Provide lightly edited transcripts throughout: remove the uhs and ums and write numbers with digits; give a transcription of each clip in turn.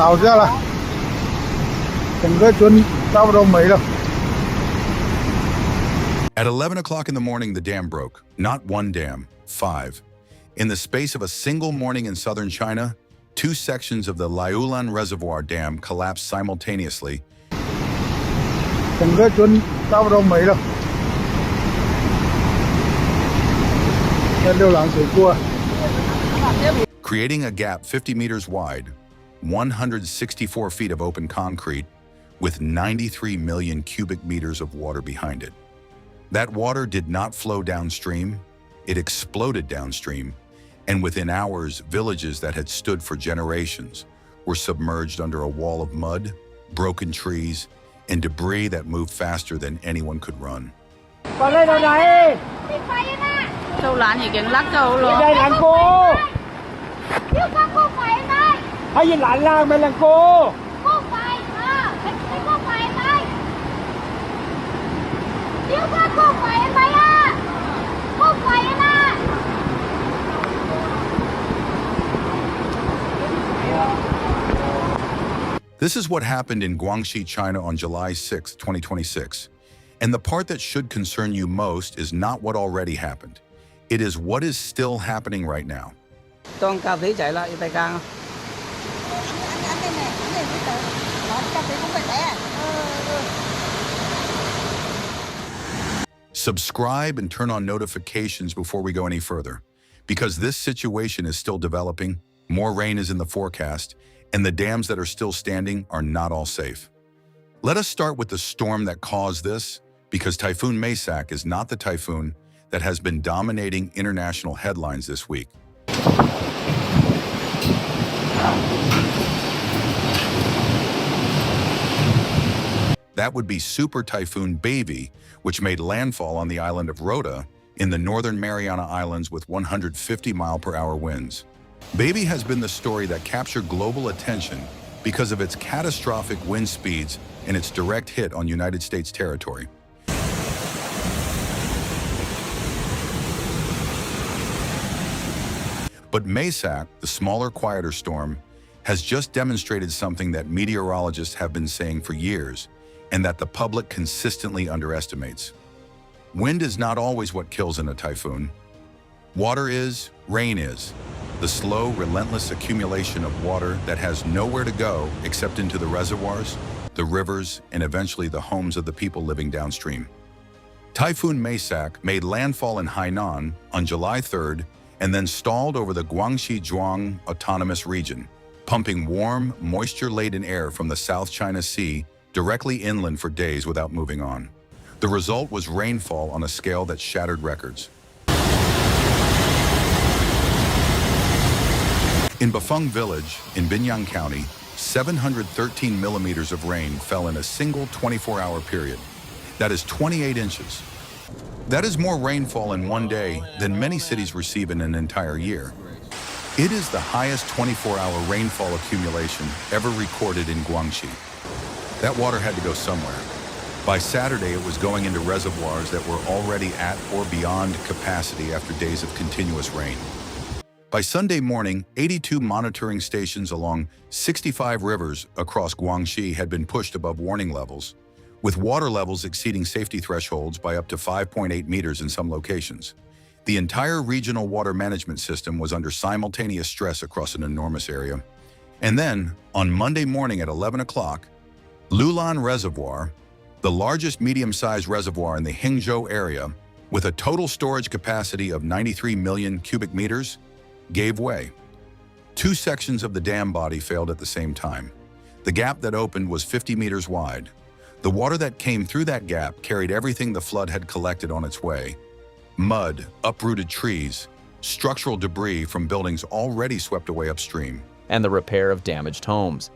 倒下了，整个村差不多没了。At 11 o'clock in the morning, the dam broke. Not one dam, 5. In the space of a single morning in southern China, 2 sections of the Liulan Reservoir dam collapsed simultaneously. 整个村差不多没了。这六廊水库啊。 Creating a gap 50 meters wide, 164 feet of open concrete, with 93 million cubic meters of water behind it. That water did not flow downstream, it exploded downstream, and within hours, villages that had stood for generations were submerged under a wall of mud, broken trees, and debris that moved faster than anyone could run. This is what happened in Guangxi, China on July 6, 2026. And the part that should concern you most is not what already happened. It is what is still happening right now. Subscribe and turn on notifications before we go any further, because this situation is still developing, more rain is in the forecast, and the dams that are still standing are not all safe. Let us start with the storm that caused this, because Typhoon Maysak is not the typhoon that has been dominating international headlines this week. That would be Super Typhoon Bavi, which made landfall on the island of Rota in the northern Mariana Islands with 150-mile-per-hour winds. Bavi has been the story that captured global attention because of its catastrophic wind speeds and its direct hit on United States territory. But Maysak, the smaller, quieter storm, has just demonstrated something that meteorologists have been saying for years and that the public consistently underestimates. Wind is not always what kills in a typhoon. Water is, rain is. The slow, relentless accumulation of water that has nowhere to go except into the reservoirs, the rivers, and eventually the homes of the people living downstream. Typhoon Maysak made landfall in Hainan on July 3rd and then stalled over the Guangxi Zhuang Autonomous Region, pumping warm, moisture-laden air from the South China Sea directly inland for days without moving on. The result was rainfall on a scale that shattered records. In Bafeng Village, in Binyang County, 713 millimeters of rain fell in a single 24-hour period. That is 28 inches. That is more rainfall in one day than many cities receive in an entire year. It is the highest 24-hour rainfall accumulation ever recorded in Guangxi. That water had to go somewhere. By Saturday, it was going into reservoirs that were already at or beyond capacity after days of continuous rain. By Sunday morning, 82 monitoring stations along 65 rivers across Guangxi had been pushed above warning levels, with water levels exceeding safety thresholds by up to 5.8 meters in some locations. The entire regional water management system was under simultaneous stress across an enormous area. And then, on Monday morning at 11 o'clock, Liulan Reservoir, the largest medium-sized reservoir in the Hangzhou area, with a total storage capacity of 93 million cubic meters, gave way. 2 sections of the dam body failed at the same time. The gap that opened was 50 meters wide. The water that came through that gap carried everything the flood had collected on its way. Mud, uprooted trees, structural debris from buildings already swept away upstream. And the repair of damaged homes.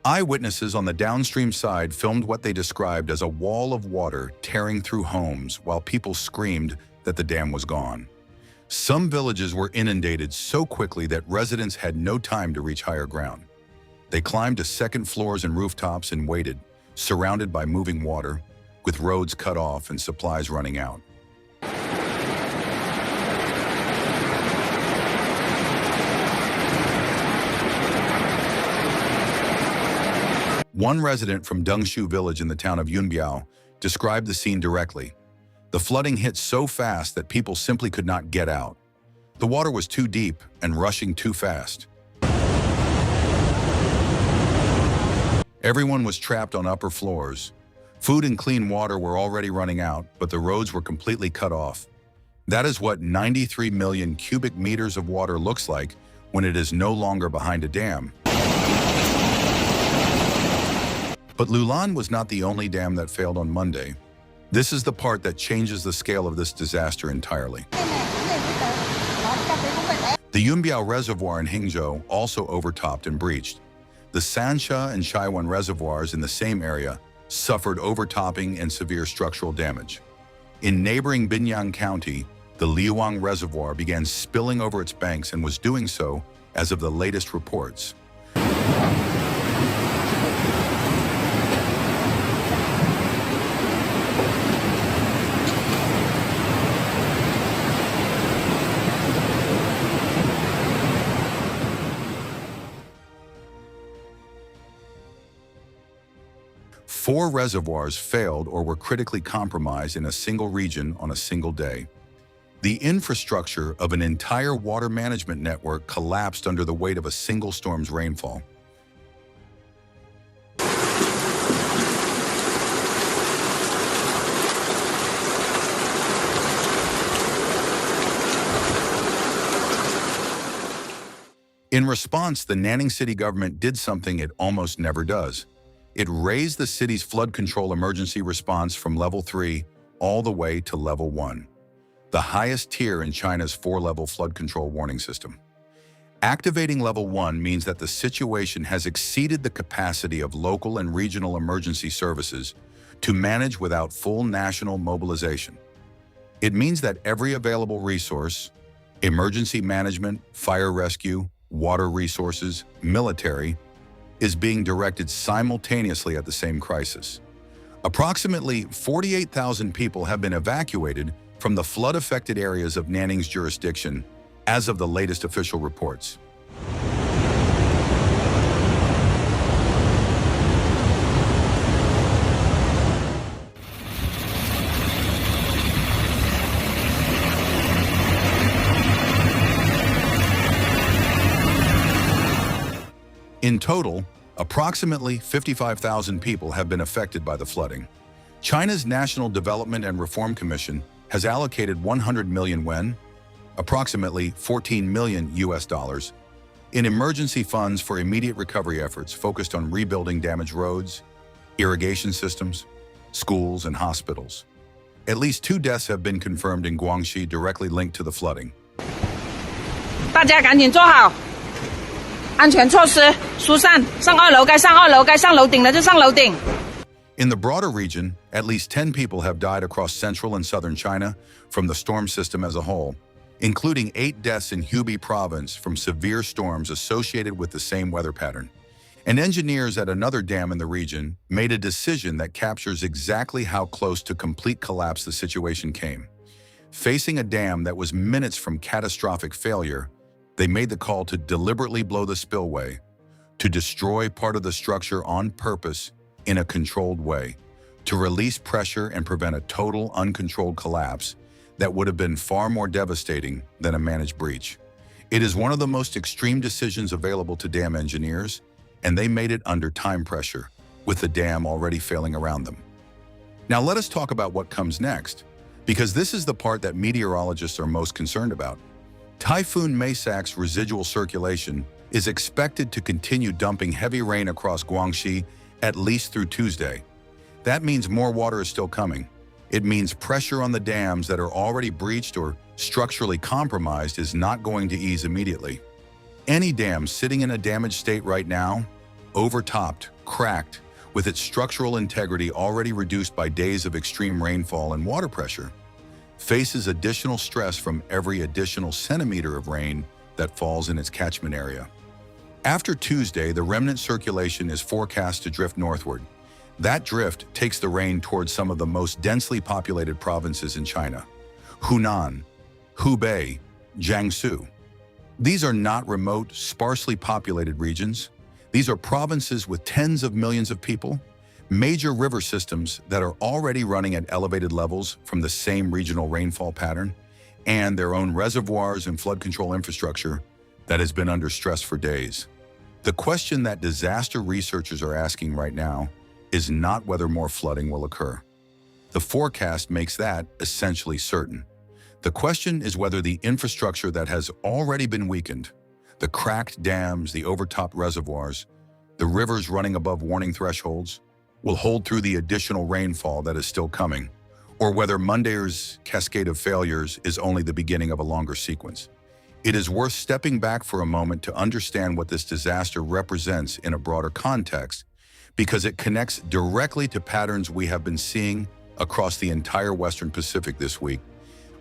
Eyewitnesses on the downstream side filmed what they described as a wall of water tearing through homes while people screamed, that the dam was gone. Some villages were inundated so quickly that residents had no time to reach higher ground. They climbed to second floors and rooftops and waited, surrounded by moving water, with roads cut off and supplies running out. One resident from Guangxi village in the town of Yunbiao described the scene directly. The flooding hit so fast that people simply could not get out. The water was too deep and rushing too fast. Everyone was trapped on upper floors. Food and clean water were already running out, but the roads were completely cut off. That is what 93 million cubic meters of water looks like when it is no longer behind a dam. But Liulan was not the only dam that failed on Monday. This is the part that changes the scale of this disaster entirely. The Liulan Reservoir in Hangzhou also overtopped and breached. The Sansha and Shaiwan reservoirs in the same area suffered overtopping and severe structural damage. In neighboring Binyang County, the Liulan Reservoir began spilling over its banks and was doing so as of the latest reports. Four reservoirs failed or were critically compromised in a single region on a single day. The infrastructure of an entire water management network collapsed under the weight of a single storm's rainfall. In response, the Nanning city government did something it almost never does. It raised the city's flood control emergency response from level 3 all the way to level 1, the highest tier in China's 4-level flood control warning system. Activating level 1 means that the situation has exceeded the capacity of local and regional emergency services to manage without full national mobilization. It means that every available resource, emergency management, fire rescue, water resources, military, is being directed simultaneously at the same crisis. Approximately 48,000 people have been evacuated from the flood-affected areas of Nanning's jurisdiction as of the latest official reports. In total, approximately 55,000 people have been affected by the flooding. China's National Development and Reform Commission has allocated 100 million yuan, approximately 14 million US dollars, in emergency funds for immediate recovery efforts focused on rebuilding damaged roads, irrigation systems, schools, and hospitals. At least 2 deaths have been confirmed in Guangxi directly linked to the flooding. 大家赶紧做好安全措施，疏散，上2楼该上2楼，该上楼顶的就上楼顶。 In the broader region, at least 10 people have died across central and southern China from the storm system as a whole, including 8 deaths in Hubei province from severe storms associated with the same weather pattern. And engineers at another dam in the region made a decision that captures exactly how close to complete collapse the situation came. Facing a dam that was minutes from catastrophic failure, they made the call to deliberately blow the spillway, to destroy part of the structure on purpose in a controlled way, to release pressure and prevent a total uncontrolled collapse that would have been far more devastating than a managed breach. It is one of the most extreme decisions available to dam engineers, and they made it under time pressure, with the dam already failing around them. Now let us talk about what comes next, because this is the part that meteorologists are most concerned about. Typhoon Maysak's residual circulation is expected to continue dumping heavy rain across Guangxi at least through Tuesday. That means more water is still coming. It means pressure on the dams that are already breached or structurally compromised is not going to ease immediately. Any dam sitting in a damaged state right now, overtopped, cracked, with its structural integrity already reduced by days of extreme rainfall and water pressure, faces additional stress from every additional centimeter of rain that falls in its catchment area. After Tuesday, the remnant circulation is forecast to drift northward. That drift takes the rain towards some of the most densely populated provinces in China: Hunan, Hubei, Jiangsu. These are not remote, sparsely populated regions. These are provinces with tens of millions of people, major river systems that are already running at elevated levels from the same regional rainfall pattern, and their own reservoirs and flood control infrastructure that has been under stress for days. The question that disaster researchers are asking right now is not whether more flooding will occur. The forecast makes that essentially certain. The question is whether the infrastructure that has already been weakened, the cracked dams, the overtopped reservoirs, the rivers running above warning thresholds, will hold through the additional rainfall that is still coming, or whether Monday's cascade of failures is only the beginning of a longer sequence. It is worth stepping back for a moment to understand what this disaster represents in a broader context, because it connects directly to patterns we have been seeing across the entire Western Pacific this week.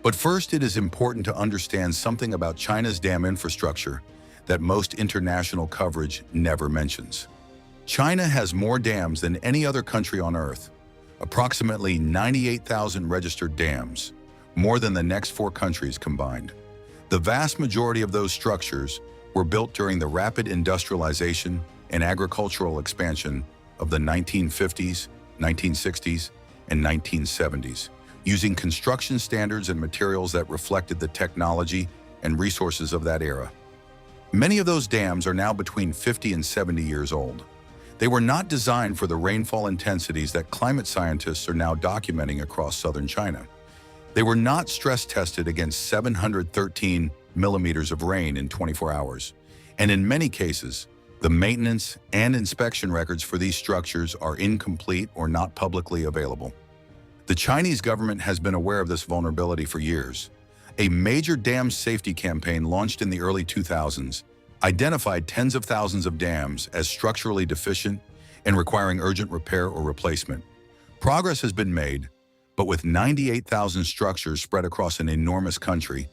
But first, it is important to understand something about China's dam infrastructure that most international coverage never mentions. China has more dams than any other country on Earth, approximately 98,000 registered dams, more than the next 4 countries combined. The vast majority of those structures were built during the rapid industrialization and agricultural expansion of the 1950s, 1960s, and 1970s, using construction standards and materials that reflected the technology and resources of that era. Many of those dams are now between 50 and 70 years old. They were not designed for the rainfall intensities that climate scientists are now documenting across southern China. They were not stress tested against 713 millimeters of rain in 24 hours. And in many cases, the maintenance and inspection records for these structures are incomplete or not publicly available. The Chinese government has been aware of this vulnerability for years. A major dam safety campaign launched in the early 2000s identified tens of thousands of dams as structurally deficient and requiring urgent repair or replacement. Progress has been made, but with 98,000 structures spread across an enormous country,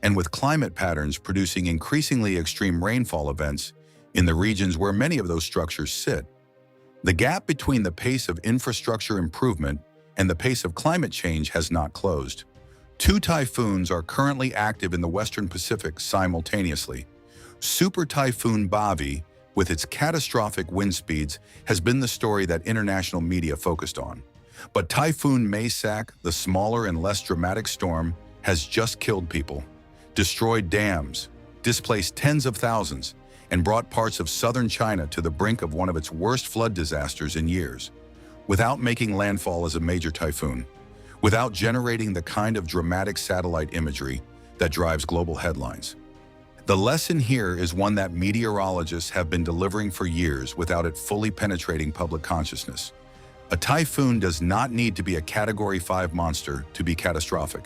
and with climate patterns producing increasingly extreme rainfall events in the regions where many of those structures sit, the gap between the pace of infrastructure improvement and the pace of climate change has not closed. 2 typhoons are currently active in the Western Pacific simultaneously. Super Typhoon Bavi, with its catastrophic wind speeds, has been the story that international media focused on. But Typhoon Maysak, the smaller and less dramatic storm, has just killed people, destroyed dams, displaced tens of thousands, and brought parts of southern China to the brink of one of its worst flood disasters in years, without making landfall as a major typhoon, without generating the kind of dramatic satellite imagery that drives global headlines. The lesson here is one that meteorologists have been delivering for years without it fully penetrating public consciousness. A typhoon does not need to be a Category 5 monster to be catastrophic.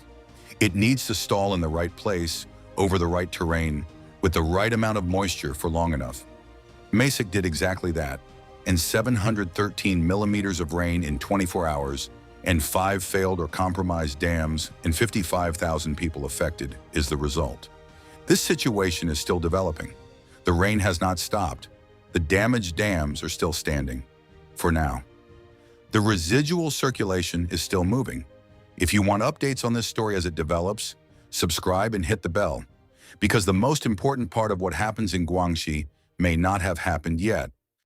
It needs to stall in the right place, over the right terrain, with the right amount of moisture for long enough. Maysak did exactly that, and 713 millimeters of rain in 24 hours and 5 failed or compromised dams and 55,000 people affected is the result. This situation is still developing. The rain has not stopped. The damaged dams are still standing, for now. The residual circulation is still moving. If you want updates on this story as it develops, subscribe and hit the bell, because the most important part of what happens in Guangxi may not have happened yet.